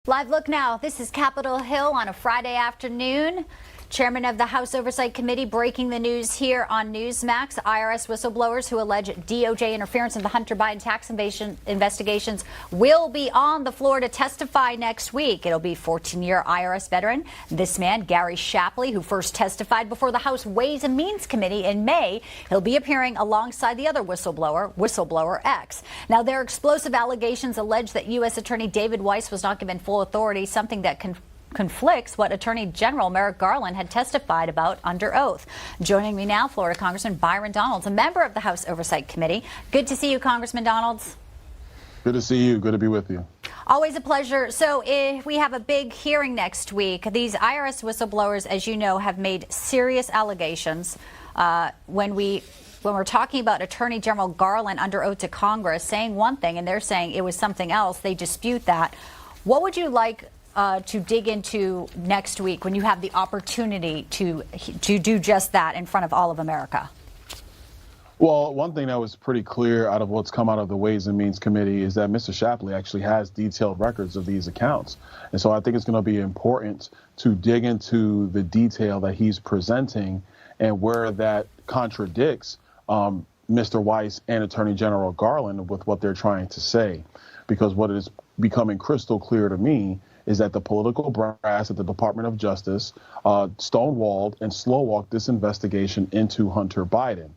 Live look now. This is Capitol Hill on a Friday afternoon. Chairman of the House Oversight Committee breaking the news here on Newsmax. IRS whistleblowers who allege DOJ interference in the Hunter Biden tax invasion investigations will be on the floor to testify next week. It'll be 14-year IRS veteran. This man, Gary Shapley, who first testified before the House Ways and Means Committee in May. He'll be appearing alongside the other whistleblower X. Now, their explosive allegations allege that U.S. Attorney David Weiss was not given full authority, something that conflicts what Attorney General Merrick Garland had testified about under oath. Joining me now, Florida Congressman Byron Donalds, a member of the House Oversight Committee. Good to see you, Congressman Donalds. Good to see you. Good to be with you. Always a pleasure. So we have a big hearing next week. These IRS whistleblowers, as you know, have made serious allegations. When we're talking about Attorney General Garland under oath to Congress saying one thing and they're saying it was something else, they dispute that. What would you like to dig into next week when you have the opportunity to do just that in front of all of America? Well, one thing that was pretty clear out of what's come out of the Ways and Means Committee is that Mr. Shapley actually has detailed records of these accounts. And so I think it's going to be important to dig into the detail that he's presenting and where that contradicts Mr. Weiss and Attorney General Garland with what they're trying to say. Because what is becoming crystal clear to me is that the political brass at the Department of Justice stonewalled and slow-walked this investigation into Hunter Biden.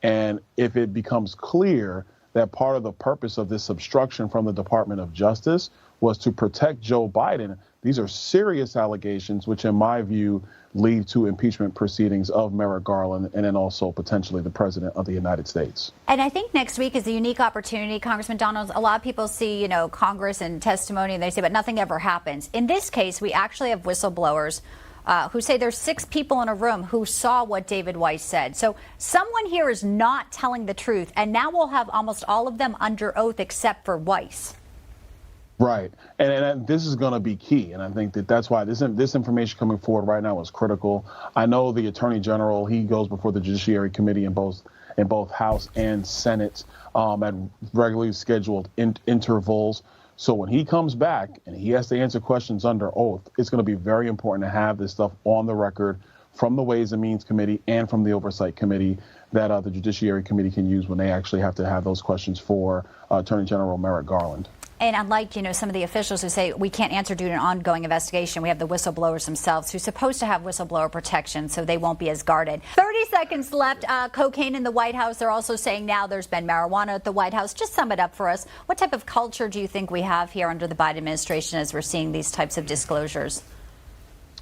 And if it becomes clear that part of the purpose of this obstruction from the Department of Justice was to protect Joe Biden, these are serious allegations, which in my view lead to impeachment proceedings of Merrick Garland and then also potentially the President of the United States. And I think next week is a unique opportunity, Congressman Donalds. A lot of people see, Congress and testimony and they say, but nothing ever happens. In this case, we actually have whistleblowers who say there's 6 people in a room who saw what David Weiss said. So someone here is not telling the truth. And now we'll have almost all of them under oath except for Weiss. Right. And this is going to be key. And I think that's why this information coming forward right now is critical. I know the Attorney General, he goes before the Judiciary Committee in both House and Senate at regularly scheduled intervals. So when he comes back and he has to answer questions under oath, it's going to be very important to have this stuff on the record from the Ways and Means Committee and from the Oversight Committee that the Judiciary Committee can use when they actually have to have those questions for Attorney General Merrick Garland. And unlike, some of the officials who say we can't answer due to an ongoing investigation, we have the whistleblowers themselves who're supposed to have whistleblower protection, so they won't be as guarded. 30 seconds left. Cocaine in the White House. They're also saying now there's been marijuana at the White House. Just sum it up for us. What type of culture do you think we have here under the Biden administration as we're seeing these types of disclosures?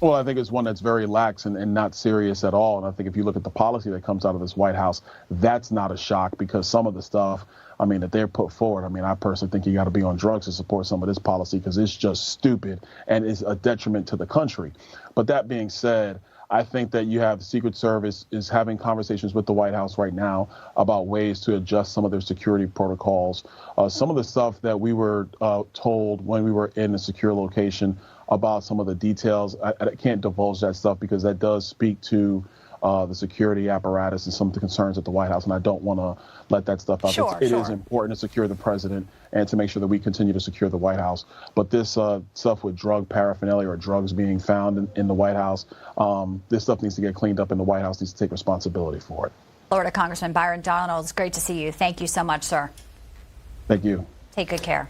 Well, I think it's one that's very lax and not serious at all. And I think if you look at the policy that comes out of this White House, that's not a shock because some of the stuff, that they're put forward. I personally think you got to be on drugs to support some of this policy because it's just stupid and is a detriment to the country. But that being said, I think that you have the Secret Service is having conversations with the White House right now about ways to adjust some of their security protocols. Some of the stuff that we were told when we were in a secure location about some of the details, I can't divulge that stuff because that does speak to the security apparatus and some of the concerns at the White House, and I don't want to let that stuff out. Sure. It is important to secure the president and to make sure that we continue to secure the White House. But this stuff with drug paraphernalia or drugs being found in the White House, this stuff needs to get cleaned up, and the White House needs to take responsibility for it. Florida Congressman Byron Donalds, great to see you. Thank you so much, sir. Thank you. Take good care.